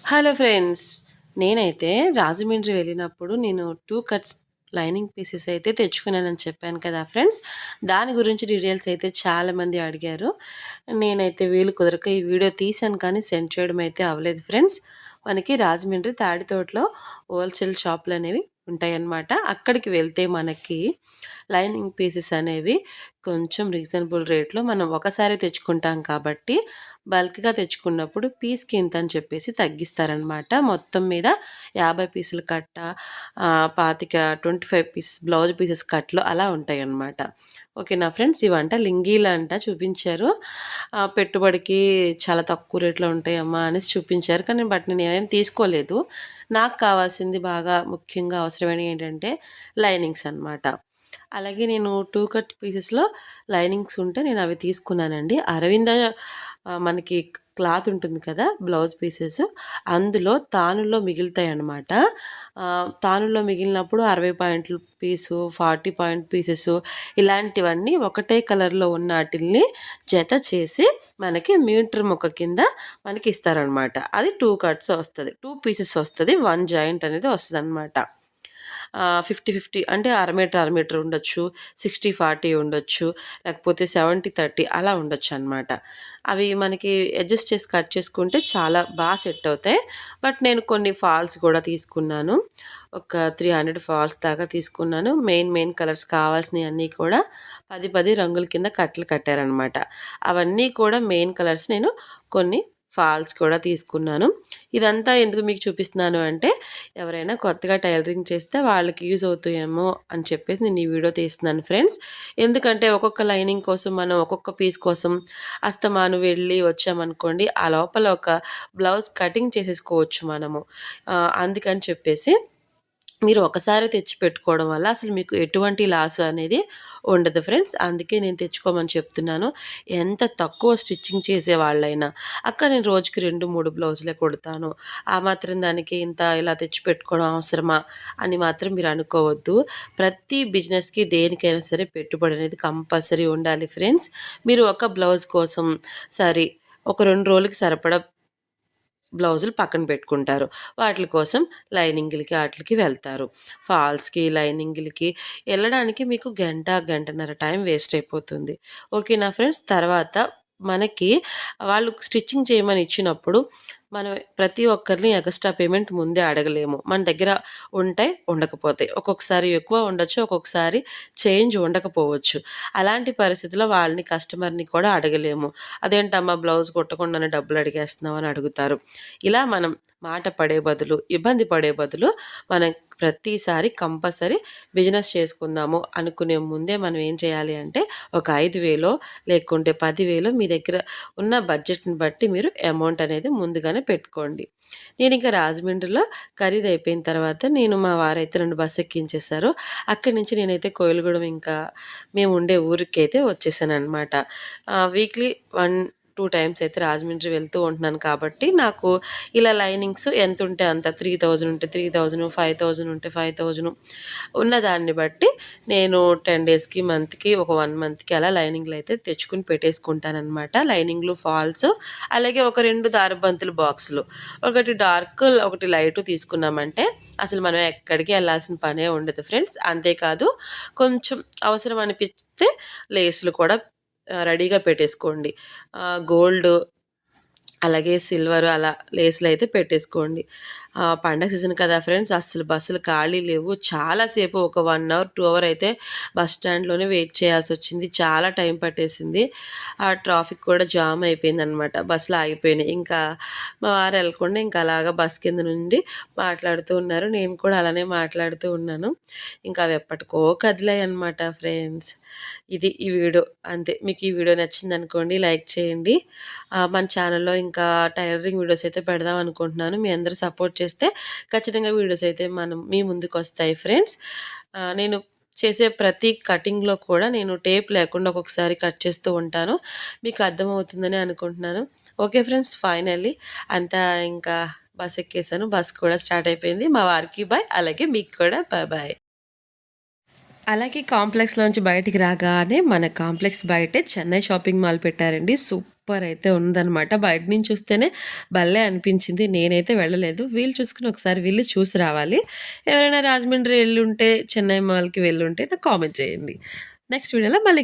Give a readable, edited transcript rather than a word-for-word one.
Hello friends. నేనైతే రాజమండ్రి వెళ్ళినప్పుడు నేను 2 కట్స్ లైనింగ్ పీసెస్ అయితే తెచ్చుకున్నానని చెప్పాను కదా ఫ్రెండ్స్. దాని గురించి డీటెయిల్స్ అయితే చాలామంది అడిగారు. నేనైతే వీలు కుదరక ఈ వీడియో తీశాను కానీ సెండ్ చేయడం అయితే అవ్వలేదు ఫ్రెండ్స్. మనకి రాజమండ్రి తాడితోటలో హోల్సేల్ షాపులనేవి ఉంటాయన్నమాట. అక్కడికి వెళ్తే మనకి లైనింగ్ పీసెస్ అనేవి కొంచెం రీజనబుల్ రేట్లో మనం ఒకసారి తెచ్చుకుంటాం కాబట్టి బల్క్‌గా తెచ్చుకున్నప్పుడు పీస్‌కి ఇంత అని చెప్పేసి తగ్గిస్తారనమాట. మొత్తం మీద 50 పీసుల కట్ట, 25 పీసెస్ బ్లౌజ్ పీసెస్ కట్టలు అలా ఉంటాయన్నమాట. ఓకేనా ఫ్రెండ్స్. ఇవంట లింగీలంట చూపించారు. పెట్టుబడికి చాలా తక్కువ రేట్‌లో ఉంటాయమ్మా అనేసి చూపించారు. కానీ నేనేం తీసుకోలేదు. నాకు కావాల్సింది బాగా ముఖ్యంగా అవసరమైనవి ఏంటంటే లైనింగ్స్ అనమాట. అలాగే నేను 2 కట్ పీసెస్‌లో లైనింగ్స్ ఉంటే నేను అవి తీసుకున్నానండి. అరవింద మనకి క్లాత్ ఉంటుంది కదా బ్లౌజ్ పీసెస్, అందులో తానుల్లో మిగులుతాయన్నమాట. తానుల్లో మిగిలినప్పుడు 60 పాయింట్ల పీసు, 40 పాయింట్ పీసెస్ ఇలాంటివన్నీ ఒకటే కలర్‌లో ఉన్న ఆటిల్ని జత చేసి మనకి మీటర్ ముక్క కింద మనకి ఇస్తారనమాట. అది 2 కట్స్ వస్తది. 2 పీసెస్ వస్తది. 1 జాయింట్ అనేది వస్తదనమాట. 50, 50 అంటే అర మీటర్ ఉండొచ్చు, 60, 40 ఉండొచ్చు, లేకపోతే 70, 30 అలా ఉండొచ్చనమాట. అవి మనకి అడ్జస్ట్ చేసి కట్ చేసుకుంటే చాలా సెట్ అవుతాయి. బట్ నేను కొన్ని ఫాల్స్ కూడా తీసుకున్నాను. ఒక 300 ఫాల్స్ దాకా తీసుకున్నాను. మెయిన్ కలర్స్ కావాల్సినయన్నీ కూడా 10 రంగుల కింద కట్టలు కట్టారనమాట. అవన్నీ కూడా మెయిన్ కలర్స్ నేను కొన్ని ఫాల్స్ కూడా తీసుకున్నాను. ఇదంతా ఎందుకు మీకు చూపిస్తున్నాను అంటే, ఎవరైనా కొత్తగా టైలరింగ్ చేస్తే వాళ్ళకి యూజ్ అవుతాయేమో అని చెప్పేసి నేను ఈ వీడియో తీస్తున్నాను ఫ్రెండ్స్. ఎందుకంటే ఒక్కొక్క లైనింగ్ కోసం మనం ఒక్కొక్క పీస్ కోసం అస్తమాను వెళ్ళి వచ్చామనుకోండి, ఆ లోపల ఒక బ్లౌజ్ కటింగ్ చేసేసుకోవచ్చు మనము. అందుకని చెప్పేసి మీరు ఒకసారి తెచ్చి పెట్టుకోవడం వల్ల అసలు మీకు ఎటువంటి లాస్ అనేది ఉండదు ఫ్రెండ్స్. అందుకే నేను తెచ్చుకోమని చెప్తున్నాను. ఎంత తక్కువ స్టిచ్చింగ్ చేసే వాళ్ళైనా, అక్క నేను రోజుకి 2, 3 బ్లౌజులే కుడతాను, ఆ మాత్రం దానికి ఇంత ఇలా తెచ్చి పెట్టుకోవడం అవసరమా అని మాత్రం మీరు అనుకోవద్దు. ప్రతి బిజినెస్కి దేనికైనా సరే పెట్టుబడి అనేది కంపల్సరీ ఉండాలి ఫ్రెండ్స్. మీరు ఒక బ్లౌజ్ కోసం సరే ఒక 2 రోజులకి సరిపడా బ్లౌజులు పక్కన పెట్టుకుంటారు. వాటిల కోసం లైనింగులకి ఆటిలకి వెళ్తారు. ఫాల్స్‌కి, లైనింగులకి వెళ్ళడానికి మీకు గంటన్నర టైం వేస్ట్ అయిపోతుంది. ఓకేనా ఫ్రెండ్స్. తర్వాత మనకి వాళ్ళు స్టిచ్చింగ్ చేయమని ఇచ్చినప్పుడు మనం ప్రతి ఒక్కరిని ఎక్స్ట్రా పేమెంట్ ముందే అడగలేము. మన దగ్గర ఉంటాయి, ఉండకపోతాయి. ఒక్కొక్కసారి ఎక్కువ ఉండొచ్చు, ఒక్కొక్కసారి చేంజ్ ఉండకపోవచ్చు. అలాంటి పరిస్థితిలో వాళ్ళని కస్టమర్‌ని కూడా అడగలేము. అదేంటమ్మా బ్లౌజ్ కుట్టకుండానే డబ్బులు అడిగేస్తున్నావు అని అడుగుతారు. ఇలా మనం మాట పడే బదులు, ఇబ్బంది పడే బదులు మనం ప్రతిసారి కంపల్సరీ బిజినెస్ చేసుకుందాము అనుకునే ముందే మనం ఏం చేయాలి అంటే ఒక 5,000 లేకుంటే 10,000 మీ దగ్గర ఉన్న బడ్జెట్‌ని బట్టి మీరు అమౌంట్ అనేది ముందుగానే పెట్టుకోండి. నేను ఇంకా రాజమండ్రిలో ఖరీదు అయిపోయిన తర్వాత మా వారైతే నన్ను బస్ ఎక్కించేశారు. అక్కడి నుంచి నేనైతే కోయిలగూడెం ఇంకా మేము ఉండే ఊరికైతే వచ్చేసాననమాట. వీక్లీ 2 టైమ్స్ అయితే రాజమండ్రి వెళ్తూ ఉంటున్నాను కాబట్టి నాకు ఇలా లైనింగ్స్ ఎంత ఉంటే అంత 3,000 ఉంటే 3,000, 5,000 ఉంటే 5,000 ఉన్నదాన్ని బట్టి నేను 10 డేస్‌కి, మంత్‌కి, ఒక 1 మంత్‌కి అలా లైనింగ్లు అయితే తెచ్చుకుని పెట్టేసుకుంటాననమాట. లైనింగ్లు, ఫాల్స్ అలాగే ఒక 2 దారబంతులు బాక్సులు, ఒకటి డార్క్, ఒకటి లైట్ తీసుకున్నామంటే అసలు మనం ఎక్కడికి వెళ్ళాల్సిన పనే ఉండదు ఫ్రెండ్స్. అంతేకాదు కొంచెం అవసరం అనిపిస్తే లేస్లు కూడా రెడీగా పెట్టేసుకోండి. గోల్డ్ అలాగే సిల్వర్ అలా లేస్లు అయితే పెట్టేసుకోండి. పండగ సీజన్ కదా ఫ్రెండ్స్, అస్సలు బస్సులు ఖాళీ లేవు. చాలాసేపు ఒక 1 అవర్ 2 అవర్ అయితే బస్ స్టాండ్లోనే వెయిట్ చేయాల్సి వచ్చింది. చాలా టైం పట్టేసింది. ఆ ట్రాఫిక్ కూడా జామ్ అయిపోయిందనమాట. బస్సులు ఆగిపోయినాయి. ఇంకా మా వారు వెళ్ళకుండా ఇంకా అలాగా బస్ కింద నుండి మాట్లాడుతూ ఉన్నారు. నేను కూడా అలానే మాట్లాడుతూ ఉన్నాను. ఇంకా అవి ఎప్పటికో కదిలాయి అనమాట ఫ్రెండ్స్. ఇది ఈ వీడియో అంతే. మీకు ఈ వీడియో నచ్చిందనుకోండి లైక్ చేయండి. మన ఛానల్లో ఇంకా టైలరింగ్ వీడియోస్ అయితే పెడదాం అనుకుంటున్నాను. మీ అందరూ సపోర్ట్ చేస్తే ఖచ్చితంగా వీడియోస్ అయితే మీ ముందుకు వస్తాయి ఫ్రెండ్స్. నేను చేసే ప్రతి కటింగ్లో కూడా నేను టేప్ లేకుండా ఒక్కొక్కసారి కట్ చేస్తూ ఉంటాను. మీకు అర్థమవుతుందని అనుకుంటున్నాను. ఓకే ఫ్రెండ్స్, ఫైనల్లీ అంతా ఇంకా బస్ ఎక్కేసాను. బస్ కూడా స్టార్ట్ అయిపోయింది. మా వారికి బాయ్, అలాగే మీకు కూడా బాయ్. అలాగే కాంప్లెక్స్లోంచి బయటికి రాగానే మన కాంప్లెక్స్ బయటే చెన్నై షాపింగ్ మాల్ పెట్టారండి. సూపర్ అయితే ఉందనమాట. బయట నుంచి చూస్తేనే భలే అనిపించింది. నేనైతే వెళ్ళలేదు. వీలు చూసుకొని ఒకసారి వెళ్లి చూసి రావాలి. ఎవరైనా రాజమండ్రి ఎళ్ళుంటే, చెన్నై మాల్‌కి వెళ్ళుంటే నాకు కామెంట్ చేయండి. నెక్స్ట్ వీడియోలో మళ్ళీ